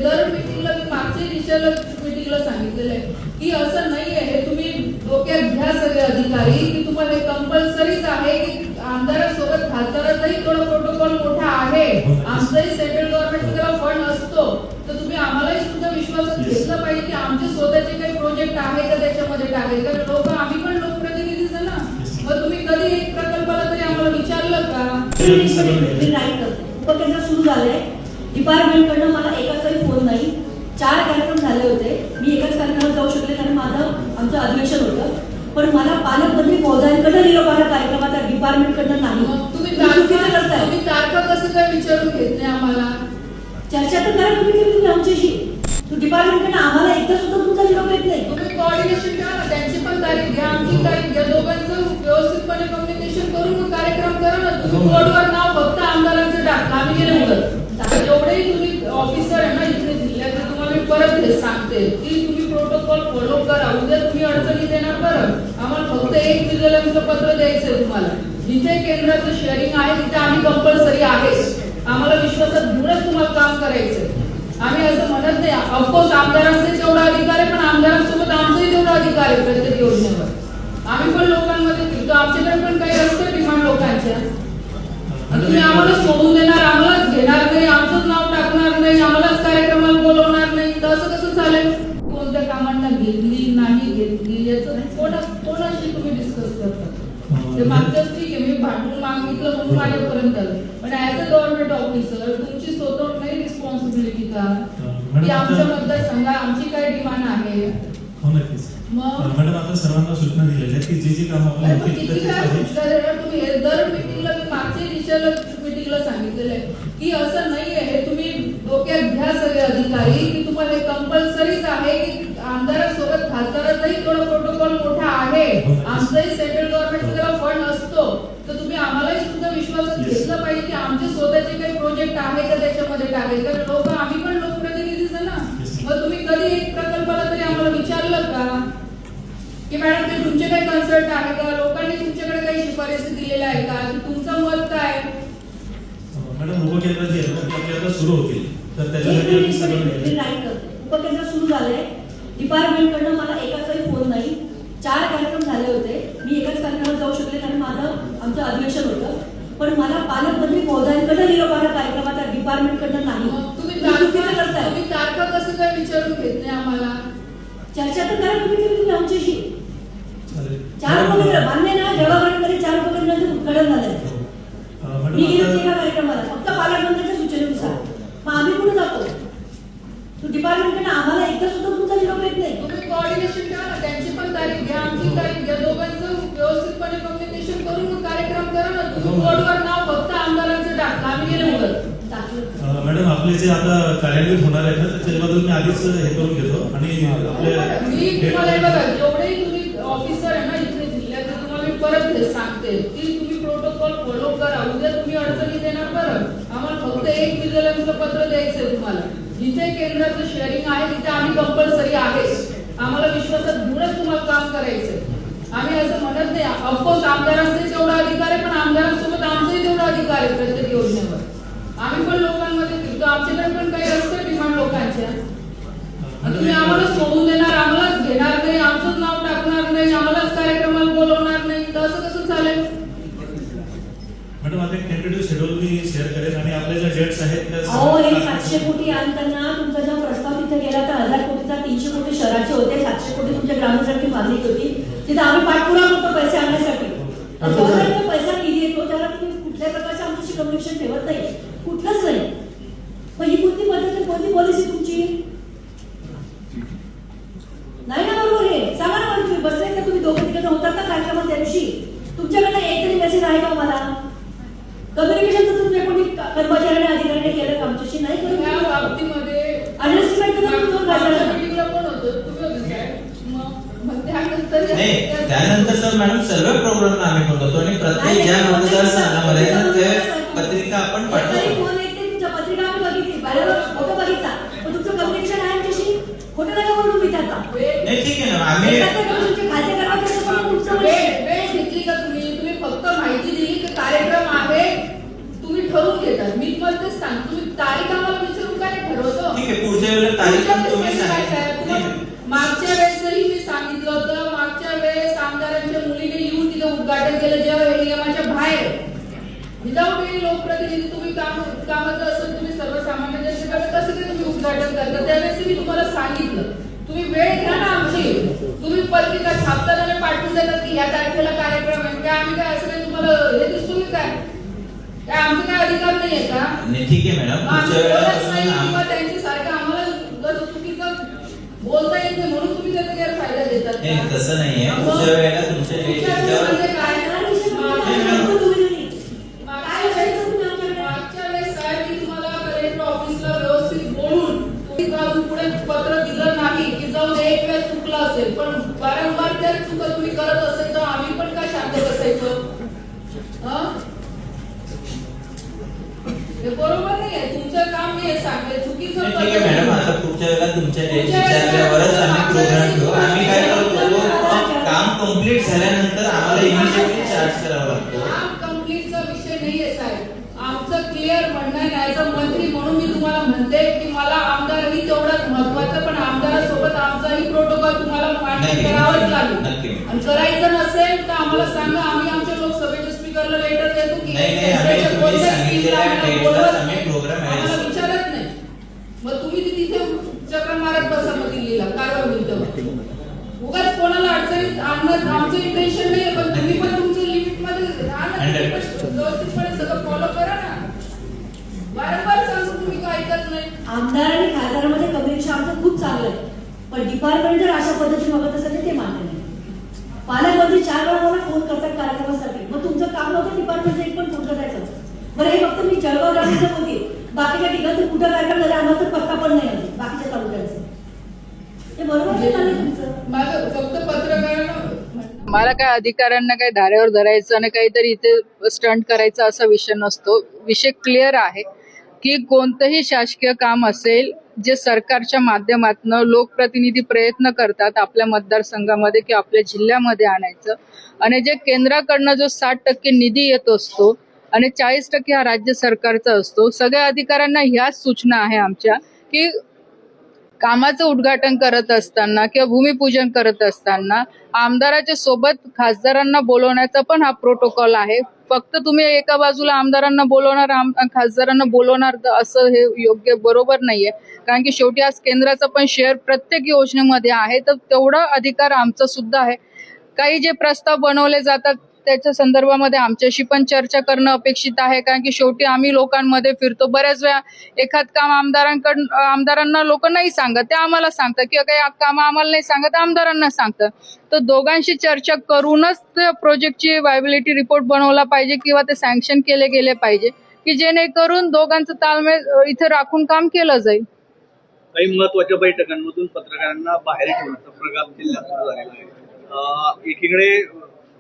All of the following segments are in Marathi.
दर मीटिंगला मी मागच्या दिवसाला मीटिंगला सांगितलेलं आहे की असं नाही आहे, तुम्ही डोक्यात घ्या सगळे अधिकारी की तुम्हाला कंपल्सरीच आहे की आमदारासोबत खासदाराचाही थोडा प्रोटोकॉल मोठा आहे, आमचाही सेंट्रल गव्हर्नमेंटचा फंड असतो, तर तुम्ही आम्हालाही सुद्धा विश्वासात घेतलं पाहिजे की आमचे स्वतःचे काही प्रोजेक्ट आहे का त्याच्यामध्ये टाकायचे, कारण लोक आम्ही पण लोकप्रतिनिधीच आहे ना, मग तुम्ही कधी एक प्रकल्पाला तरी आम्हाला विचारलं का? उपकेंद्र सुरू झालंय, डिपार्टमेंट कडनं मला एकाचाही फोन नाही, 4 कार्यक्रम झाले होते, मी एकाच कार्यक्रमात जाऊ शकले कारण माझं आमचं अधिवेशन होतं, पण मला पालकमंत्री महोदयांकडे निरोप आला कार्यक्रमात डिपार्टमेंट कडनं नाही. तुम्ही तारखा कसं काय विचारून घेत नाही आम्हाला? चर्चा तर करा तुम्ही आमच्याशी, डिपार्टमेंटकडनं आम्हाला एकदा सुद्धा तुमचा निरोप येत नाही. तुम्ही कोऑर्डिनेशन करा ना, त्यांची पण तारीख घ्या, आमची तारीख घ्या, दोघांचं व्यवस्थितपणे कम्युनिकेशन करून कार्यक्रम करा ना. तुम्ही बोर्डवर नाव फक्त आमदारांचं टाका, आम्ही गेले मुलं जेवढेही तुम्ही ऑफिसर आहे ना इथे जिल्ह्यात, तुम्हाला मी परत हे सांगते की तुम्ही प्रोटोकॉल फॉलो करा. उद्या तुम्ही अडचणी देणार परत आम्हाला फक्त एक विजिलन्सचं पत्र द्यायचंय तुम्हाला. जिथे केंद्राचं शेअरिंग आहे तिथे आम्ही कंपल्सरी आहे, आम्हाला विश्वासात घेऊनच तुम्हाला काम करायचंय. आम्ही असं म्हणत नाही, ऑफकोर्स आमदारांचे तेवढा अधिकार आहे, पण आमदारांसोबत आमचाही तेवढा अधिकार आहे प्रत्येक योजनेवर. आम्ही पण लोकांमध्ये फिरतो, आमच्याकडे पण काही असतं डिमांड लोकांच्या. तुम्ही आम्हाला सोडून देणार, आम्हालाच घेणार नाही, आमचंच नाव टाकणार नाही, आम्हालाच कार्यक्रमाला बोलवणार नाही, तर असं कसं चालेल? कोणत्या कामांना घेतली नाही घेतली याचं कोणाशी तुम्ही डिस्कस करता? ते मागच्याच ठीक आहे, मी भांडून मागितलं म्हणून माझ्यापर्यंत आलं, पण ऍज अ गव्हर्नमेंट ऑफिसर तुमची स्वतः नाही रिस्पॉन्सिबिलिटी का की आमच्या मतदारसंघात आमची काय डिमांड आहे? हो नक्कीच मॅडम, आता सर्वांना सूचना दिलेल्या आहेत की जी कामं आपण किती काय सूचना देणार तुम्ही? हे दर मीटिंगला मी मागच्या दिवसाला मीटिंगला सांगितलेलं आहे की असं नाही आहे, तुम्ही डोक्यात घ्या सगळे अधिकारी की तुम्हाला कंपल्सरीच आहे की आमदारासोबत खासदाराचाही थोडा प्रोटोकॉल मोठा आहे, आमचाही सेंट्रल गव्हर्नमेंटचा फंड असतो, तर तुम्ही आम्हालाही सुद्धा विश्वासात घेतलं पाहिजे की आमचे स्वतःचे काही प्रोजेक्ट आहे का त्याच्यामध्ये टाकायचे, कारण लोक आम्ही पण लोकप्रतिनिधीच आहे ना, मग तुम्ही कधी एक प्रकल्पाला तरी आम्हाला विचारलं का की मॅडम ते तुमचे काही कन्सल्ट आहे का, लोकांनी तुमच्याकडे काही शिफारसी दिलेल्या आहे का, की तुमचं मत काय? मॅडम, उपकेंद्र जे आपले आता सुरू होतील तर त्याच्यासाठी उपकेंद्र सुरू झालंय, डिपार्टमेंट कडनं मला एकाचाही फोन नाही, 4 कार्यक्रम झाले होते, मी एकाच कार्यक्रमात जाऊ शकले कारण माझं आमचं अधिवेशन होतं, पण मला पालकमंत्री महोदयांकडे निरोप आला कार्यक्रमात डिपार्टमेंट कडनं नाही. तुम्ही तारखा कसं काय विचारून घेत नाही आम्हाला? चर्चा तर करा तुम्ही आमच्याशी. 4 उपकेंद्र मान्य ना, देवाकडे 4 उपकेंद्रांचं उद्घाटन झालंय. मी गेले एका कार्यक्रमाला फक्त पालकमंत्र्यांच्या सूचनेनुसार, मग आम्ही कुठे जातो? तू डिपार्टमेंटकडे आम्हाला एकदा सुद्धा तुमचा निरोप येत नाही. तुम्ही कोऑर्डिनेशन करा ना, त्यांची पण तारीख घ्या, आमची तारीख घ्या, दोघांचं व्यवस्थितपणे कम्युनिकेशन करून कार्यक्रम करा ना. तुम्ही बोर्डवर नाव फक्त आमदारांचं टाका, आम्ही गेले मुलं मॅडम, आपले जे आता कार्यान्वित होणार आहेत ना त्याच्याबद्दल मी आधीच हे करून घेतो आणि मी तुम्हाला बघा जेवढेही तुम्ही ऑफिसर आहे ना इथे जिल्ह्यात, तुम्हाला मी परत हे सांगते की तुम्ही प्रोटोकॉल फॉलो करा. उद्या तुम्ही अडचणी देणार परत आम्हाला फक्त एक विजिलन्सचं पत्र द्यायचंय तुम्हाला. जिथे केंद्राचं शेअरिंग आहे तिथे आम्ही कंपल्सरी आहे, आम्हाला विश्वासात घेऊनच तुम्हाला काम करायचंय. आम्ही असं म्हणत नाही, ऑफकोर्स आमदारांचे तेवढा अधिकार आहे, पण आमदारांसोबत आमचाही तेवढा अधिकार आहे प्रत्येक योजनेवर. आम्ही पण लोकांमध्ये फिरतो, आमच्याकडे पण काही असतं डिमांड लोकांच्या. तुम्ही आम्हाला सोडून देणार, आम्हालाच घेणार नाही, आमचंच नाव टाकणार नाही, आम्हालाच कार्यक्रमाला बोलवणार नाही, तर असं कसं चालेल? मॅडम, आता एक टेंटेटिव्ह शेड्यूल मी शेअर करेन आणि आपल्या ज्या डेट्स आहेत त्या 700 कोटी आणताना तुमचा जो प्रस्ताव तिथे गेला तर 1000 कोटीचा 300 कोटी शहराचे होते, 700 कोटी तुमच्या ग्रामासाठी मागणी होती, तिथे आम्ही पाठपुरावा करतो पैसे आणण्यासाठी. पैसा निधी येतो त्याला तुम्ही कुठल्या प्रकारचं आमच्याशी कम्युनिकेशन ठेवत नाही, कुठलंच नाही. पण ही कोणती पद्धत, कोणती पॉलिसी तुमची नाही ना? बरोबर आहे, सांगा ना. तुम्ही बसले का, तुम्ही दोघं तिकडे होतात का कार्यक्रमात त्या दिवशी? तुमच्याकडे एक तरी मेसेज आहे का मला? कम्युनिकेशन तर तुमच्या कोणी कर्मचाऱ्याने अधिकाऱ्याने केलं का आमच्याशी? नाही करू. या बाबतीमध्ये अंडरस्टिमेट करून मीटिंगला कोण होतं? तुम्ही होते काय? मग त्यानंतर त्यानंतर सर मॅडम सर्व प्रोग्राम आम्ही ठेवतो आणि प्रत्येक ज्या मतदारसंघामध्ये ते पत्रिका आपण पाठवतो. तुमच्या पत्रिका आम्ही बघितली, फोटो बघितला, पण तुमचं कम्युनिकेशन आहे आमच्याशी? खोटं नका बोलू मी त्याचा. नाही ठीक आहे ना, आम्ही वेळ घेतली का तुम्ही फक्त माहिती दिली की कार्यक्रम आहे, तुम्ही ठरवून घेतात. मी तुम्हाला तेच सांग, तुम्ही तारीख आम्हाला विचारून काय ठरवतो? ठीक आहे ते पुढच्या वेळेला तारीख पण तुम्ही काय सांगितली तुम्हाला मागच्या वेळेसही मी सांगितलं होतं, मागच्या वेळेस आमदारांच्या मुलीने येऊन तिथे उद्घाटन केलं जेव्हा हे नियमाच्या बाहेर विदाऊट एनी लोकप्रतिनिधी तुम्ही कामाचं असं तुम्ही सर्वसामान्य जनतेकडे कसं ते तुम्ही उद्घाटन करता. त्यावेळेस मी तुम्हाला सांगितलं तुम्ही वेळ घ्या ना आमची. तुम्ही पत्रिका छापताना पाठवून देतात की ह्या तारखेला कार्यक्रम आहे, काय आम्ही काय असं काही तुम्हाला हे दिसतो की काय आमचा काय अधिकार नाहीये का? नाही, ठीक आहे मॅडम, पुढच्या आम्ही बोलत वेळेला नाही आम- किंवा त्यांच्यासारखं आम्हाला जसं चुकीचं बोलता येत नाही म्हणून तुम्ही त्याचा गैरफायदा घेतात नाही, का? तसं नाहीये. पुढच्या वेळेला तुमच्या पुढच्या वेळेस म्हणजे काय? मागच्या वेळेस साहेब मी तुम्हाला कलेक्टर ऑफिसला व्यवस्थित बोलून तुम्ही जाऊन पुढे पत्र दिलं नाही की जाऊन एक वेळ चुकलं असेल, पण वारंवार त्या चुका तुम्ही करत असेल तर आम्ही पण काय शांत बसायचं? हं? हे बरोबर नाही आहे. तुमचं काम मी हे सांगते चुकीचं नाही, ठीक आहे मॅडम, आता पुढच्या वेळेला तुमच्या डेट विचारल्यावरच आम्ही प्रोग्राम घेऊ. आम्ही काय करतो, काम कम्प्लीट झाल्यानंतर आम्हाला इमिजिएटली चार्ज करावा लागतो. काम कम्प्लीटचा विषय नाहीये साहेब. आमचं क्लिअर म्हणणं आहे, ॲज अ मंत्री म्हणून मी तुम्हाला म्हणते की मला आमदारांनी तेवढंच महत्वाचं, पण आमदारासोबत आमचाही प्रोटोकॉल तुम्हाला मान्य नक्की. करावाच लागेल. नक्की. आणि करायचं नसेल तर आम्हाला सांगा, आम्ही आमच्या लोकसभेच्या स्पीकरला लेटर देतो की नाही, नाही, आम्ही त्यांच्या तुम्ही कोणत्या सांगितलेल्या स्कीमला आम्हाला डेटलाच बोलवत आम्ही नाही. प्रोग्राम आम्हाला arrange विचारत नाही. मग तुम्ही तिथे चक्र मारत बसा मग दिल्लीला कारवाई होईल. उगाच कोणाला अडचणीत आणणं आमचं इंटेन्शन नाही, पण तुम्ही पण तुमच्या लिमिट मध्ये राहा ना. 100%. व्यवस्थितपणे सगळं फॉलो करा ना. वारंवार सांगून तुम्ही काय ऐकत नाही. आमदार आणि खासदारांमध्ये कम्युनिकेशन आमचं खूप चांगलं आहे, पण डिपार्टमेंट जर अशा पद्धतीने बघत असेल तर ते मान्य नाही. पालकमंत्री 4 वेळा मला फोन करतात कार्यक्रमासाठी, मग तुमचं काम नव्हतं डिपार्टमेंटचं एक पण फोन करायचं. बरं, हे फक्त मी जळगाव ग्रामीणचं बोलते, बाकीच्या ठिकाणी कुठं कार्यक्रम झाला आम्हाला तर पत्ता पण नाही आला बाकीच्या तालुक्यांचं. हे बरोबर नाही झालं तुमचं. माझं फक्त पत्रकारांना मला काय अधिकाऱ्यांना काय धारेवर धरायचं आणि काहीतरी इथे स्टंट करायचा असा विषय नसतो. विषय क्लिअर आहे की कोणतंही शासकीय काम असेल जे सरकारच्या माध्यमातून लोकप्रतिनिधी प्रयत्न करतात आपल्या मतदारसंघामध्ये किंवा आपल्या जिल्ह्यामध्ये आणायचं, आणि जे केंद्राकडनं जो 60% निधी येत असतो आणि 40% हा राज्य सरकारचा असतो. सगळ्या अधिकाऱ्यांना ह्याच सूचना आहे आमच्या की कामाचं उद्घाटन करत असताना किंवा भूमिपूजन करत असताना आमदाराच्या सोबत खासदारांना बोलवण्याचा पण हा प्रोटोकॉल आहे. फक्त तुम्ही एका बाजूला आमदारांना बोलवणार खासदारांना बोलवणार तर असं हे योग्य बरोबर नाहीये, कारण की शेवटी आज केंद्राचा पण शेअर प्रत्येक योजनेमध्ये आहे, तर तेवढा अधिकार आमचा सुद्धा आहे. काही जे प्रस्ताव बनवले जातात त्याच्या संदर्भामध्ये आमच्याशी पण चर्चा करणं अपेक्षित आहे, कारण की शेवटी आम्ही लोकांमध्ये फिरतो. बऱ्याच वेळा एखाद काम आमदारांना लोक नाही सांगत, ते आम्हाला सांगतात, किंवा काही काम आम्हाला नाही सांगत आमदारांना सांगतात. तर दोघांशी चर्चा करूनच प्रोजेक्टची व्हायबिलिटी रिपोर्ट बनवला पाहिजे किंवा ते सँक्शन केले गेले पाहिजे, की जेणेकरून दोघांचं ताळमेळ इथे राखून काम केलं जाईल. काही महत्वाच्या बैठकांमधून पत्रकारांना बाहेर ठेवण्याचा प्रकार जिल्ह्यात सुरू झालेला आहे. एकीकडे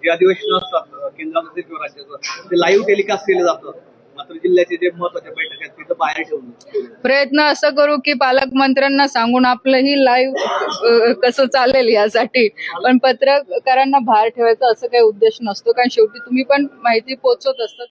जे अधिवेशन असतात केंद्राचं किंवा राज्याचं ते लाईव्ह टेलिकास्ट केलं जातं, मात्र जिल्ह्याचे जे महत्वाच्या बैठक आहेत तिथं बाहेर ठेवून प्रयत्न असं करू की पालकमंत्र्यांना सांगून आपलंही लाईव्ह कसं चालेल यासाठी, पण पत्रकारांना बाहेर ठेवायचा असं काही उद्देश नसतो, कारण शेवटी तुम्ही पण माहिती पोहोचवत असतात.